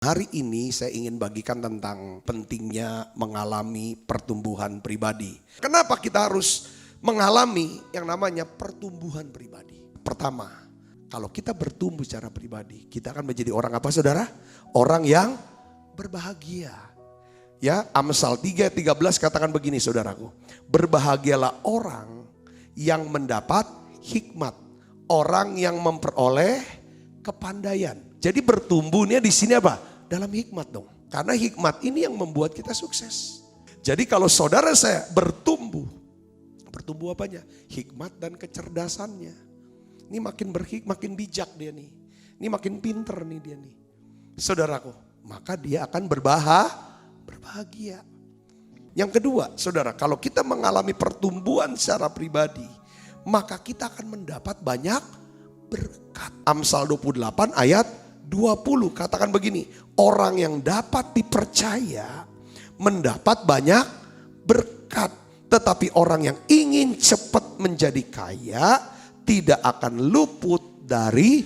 Hari ini saya ingin bagikan tentang pentingnya mengalami pertumbuhan pribadi. Kenapa kita harus mengalami yang namanya pertumbuhan pribadi? Pertama, kalau kita bertumbuh secara pribadi, kita akan menjadi orang apa saudara? Orang yang berbahagia. Ya, Amsal 3:13 katakan begini saudaraku. Berbahagialah orang yang mendapat hikmat, orang yang memperoleh kepandaian. Jadi bertumbuhnya di sini apa? Dalam hikmat dong. Karena hikmat ini yang membuat kita sukses. Jadi kalau saudara saya bertumbuh apanya? Hikmat dan kecerdasannya. Ini makin makin bijak dia nih. Ini makin pinter nih dia nih. Saudaraku, maka dia akan berbahagia. Yang kedua, saudara, kalau kita mengalami pertumbuhan secara pribadi, maka kita akan mendapat banyak berkat. Amsal 28 ayat 20 katakan begini, orang yang dapat dipercaya mendapat banyak berkat, tetapi orang yang ingin cepat menjadi kaya tidak akan luput dari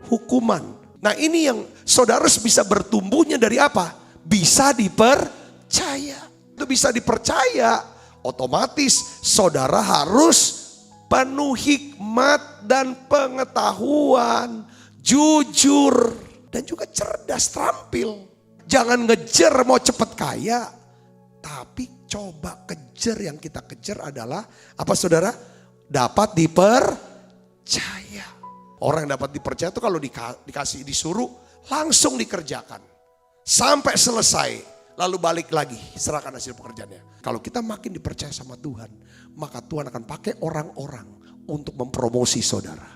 hukuman. Nah, ini yang saudara bisa bertumbuhnya dari apa? Bisa dipercaya. Itu bisa dipercaya, otomatis saudara harus penuh hikmat dan pengetahuan, jujur, dan juga cerdas, terampil. Jangan ngejar mau cepat kaya, tapi coba kejar, yang kita kejar adalah apa saudara? Dapat dipercaya. Orang yang dapat dipercaya itu kalau disuruh langsung dikerjakan. Sampai selesai, lalu balik lagi, serahkan hasil pekerjaannya. Kalau kita makin dipercaya sama Tuhan, maka Tuhan akan pakai orang-orang untuk mempromosi saudara.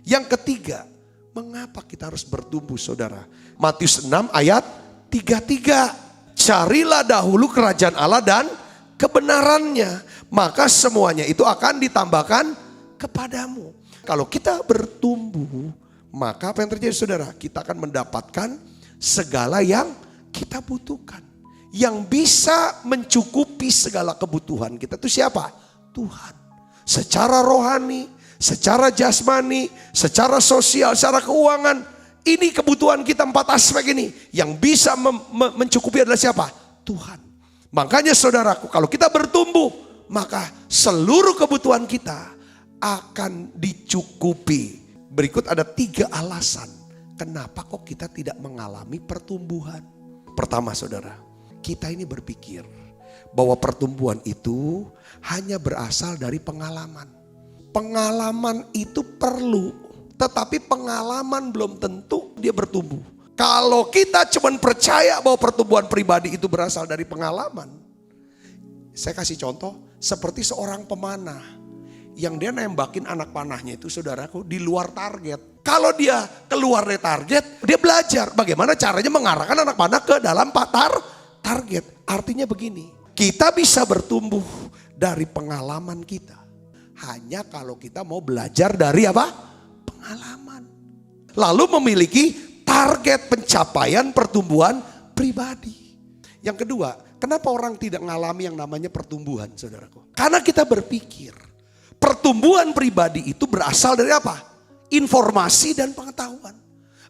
Yang ketiga, mengapa kita harus bertumbuh saudara? Matius 6 ayat 33. Carilah dahulu kerajaan Allah dan kebenarannya, maka semuanya itu akan ditambahkan kepadamu. Kalau kita bertumbuh, maka apa yang terjadi saudara? Kita akan mendapatkan segala yang kita butuhkan. Yang bisa mencukupi segala kebutuhan kita itu siapa? Tuhan. Secara rohani, secara jasmani, secara sosial, secara keuangan. Ini kebutuhan kita 4 aspek ini. Yang bisa mencukupi adalah siapa? Tuhan. Makanya saudaraku, kalau kita bertumbuh, maka seluruh kebutuhan kita akan dicukupi. Berikut ada 3 alasan kenapa kok kita tidak mengalami pertumbuhan. Pertama saudara, kita ini berpikir bahwa pertumbuhan itu hanya berasal dari pengalaman. Pengalaman itu perlu, tetapi pengalaman belum tentu dia bertumbuh. Kalau kita cuma percaya bahwa pertumbuhan pribadi itu berasal dari pengalaman. Saya kasih contoh, seperti seorang pemanah yang dia nembakin anak panahnya itu saudaraku di luar target. Kalau dia keluar dari target, dia belajar bagaimana caranya mengarahkan anak panah ke dalam target. Artinya begini, kita bisa bertumbuh dari pengalaman kita. Hanya kalau kita mau belajar dari apa? Pengalaman. Lalu memiliki target pencapaian pertumbuhan pribadi. Yang kedua, kenapa orang tidak mengalami yang namanya pertumbuhan saudaraku? Karena kita berpikir pertumbuhan pribadi itu berasal dari apa? Informasi dan pengetahuan.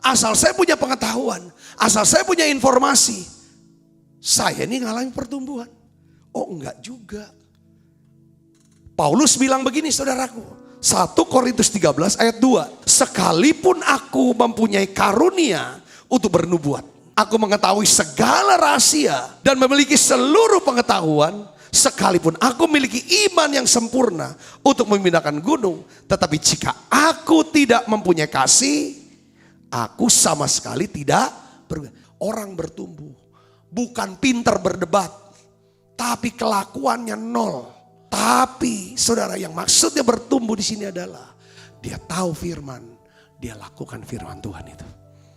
Asal saya punya pengetahuan, asal saya punya informasi, saya ini ngalami pertumbuhan. Oh enggak juga. Paulus bilang begini saudaraku, 1 Korintus 13 ayat 2. Sekalipun aku mempunyai karunia untuk bernubuat, aku mengetahui segala rahasia dan memiliki seluruh pengetahuan, sekalipun aku memiliki iman yang sempurna untuk memindahkan gunung, tetapi jika aku tidak mempunyai kasih, aku sama sekali tidak berguna. Orang bertumbuh bukan pintar berdebat, tapi kelakuannya nol. Tapi saudara, yang maksudnya bertumbuh di sini adalah dia tahu firman, dia lakukan firman Tuhan itu.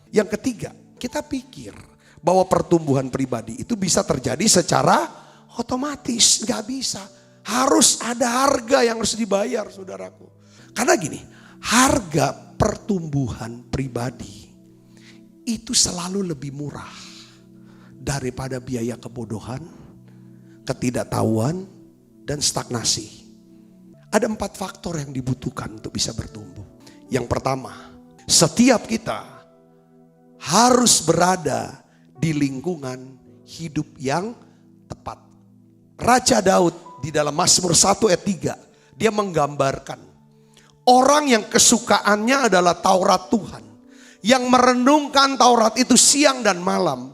Yang ketiga, kita pikir bahwa pertumbuhan pribadi itu bisa terjadi secara otomatis. Gak bisa, harus ada harga yang harus dibayar saudaraku. Karena gini, harga pertumbuhan pribadi itu selalu lebih murah daripada biaya kebodohan, ketidaktahuan, dan stagnasi. Ada 4 faktor yang dibutuhkan untuk bisa bertumbuh. Yang pertama, setiap kita harus berada di lingkungan hidup yang tepat. Raja Daud di dalam Mazmur 1 ayat 3, dia menggambarkan orang yang kesukaannya adalah Taurat Tuhan, yang merenungkan Taurat itu siang dan malam.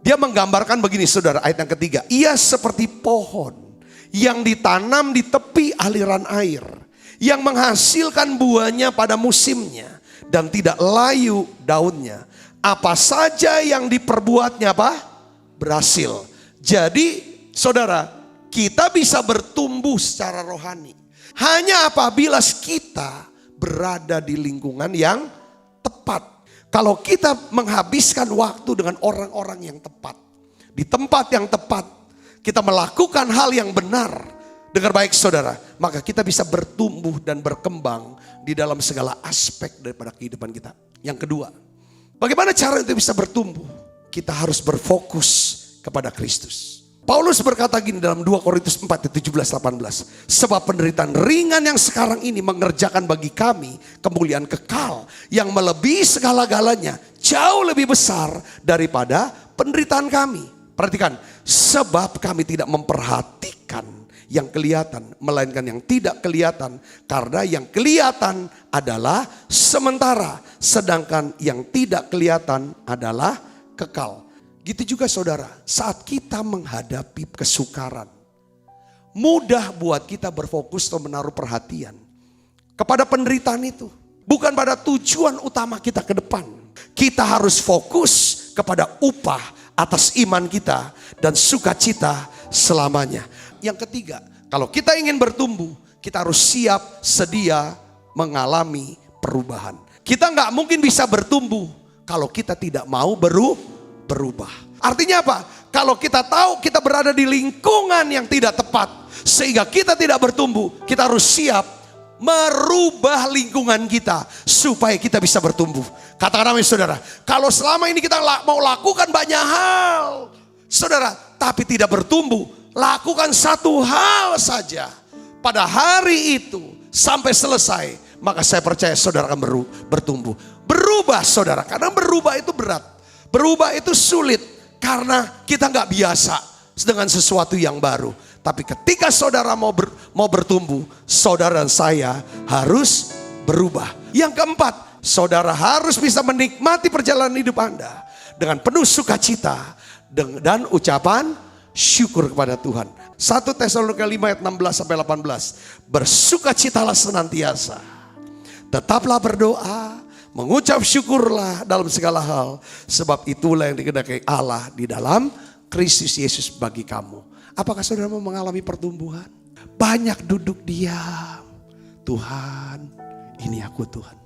Dia menggambarkan begini saudara, ayat yang ketiga, ia seperti pohon yang ditanam di tepi aliran air, yang menghasilkan buahnya pada musimnya dan tidak layu daunnya. Apa saja yang diperbuatnya berhasil. Jadi saudara, kita bisa bertumbuh secara rohani hanya apabila kita berada di lingkungan yang tepat. Kalau kita menghabiskan waktu dengan orang-orang yang tepat, di tempat yang tepat, kita melakukan hal yang benar. Dengar baik saudara, maka kita bisa bertumbuh dan berkembang di dalam segala aspek daripada kehidupan kita. Yang kedua, bagaimana cara untuk bisa bertumbuh? Kita harus berfokus kepada Kristus. Paulus berkata gini dalam 2 Korintus 4 ayat 17-18. Sebab penderitaan ringan yang sekarang ini mengerjakan bagi kami kemuliaan kekal yang melebihi segala-galanya, jauh lebih besar daripada penderitaan kami. Perhatikan, sebab kami tidak memperhatikan yang kelihatan, melainkan yang tidak kelihatan. Karena yang kelihatan adalah sementara, sedangkan yang tidak kelihatan adalah kekal. Gitu juga saudara, saat kita menghadapi kesukaran, mudah buat kita berfokus atau menaruh perhatian kepada penderitaan itu. Bukan pada tujuan utama kita ke depan. Kita harus fokus kepada upah atas iman kita dan sukacita selamanya. Yang ketiga, kalau kita ingin bertumbuh, kita harus siap sedia mengalami perubahan. Kita nggak mungkin bisa bertumbuh kalau kita tidak mau berubah. Artinya apa? Kalau kita tahu kita berada di lingkungan yang tidak tepat, sehingga kita tidak bertumbuh, kita harus siap merubah lingkungan kita supaya kita bisa bertumbuh. Katakan amin saudara. Kalau selama ini kita mau lakukan banyak hal, saudara, tapi tidak bertumbuh, lakukan satu hal saja pada hari itu sampai selesai, maka saya percaya saudara akan bertumbuh. Berubah saudara, karena berubah itu berat. Berubah itu sulit karena kita nggak biasa dengan sesuatu yang baru. Tapi ketika saudara mau bertumbuh, saudara dan saya harus berubah. Yang keempat, saudara harus bisa menikmati perjalanan hidup Anda dengan penuh sukacita dan ucapan syukur kepada Tuhan. 1 Tesalonika 5 ayat 16-18. Bersukacitalah senantiasa, tetaplah berdoa, mengucap syukurlah dalam segala hal, sebab itulah yang dikehendaki Allah di dalam Kristus Yesus bagi kamu. Apakah saudara mau mengalami pertumbuhan? Banyak duduk diam. Tuhan, ini aku Tuhan.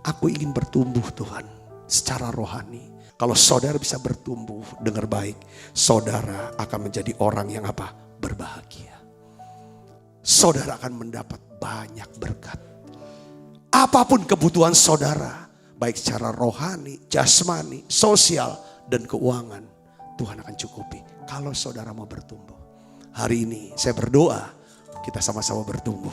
Aku ingin bertumbuh Tuhan secara rohani. Kalau saudara bisa bertumbuh, dengar baik, saudara akan menjadi orang yang berbahagia. Saudara akan mendapat banyak berkat. Apapun kebutuhan saudara, baik secara rohani, jasmani, sosial, dan keuangan, Tuhan akan cukupi kalau saudara mau bertumbuh. Hari ini saya berdoa kita sama-sama bertumbuh.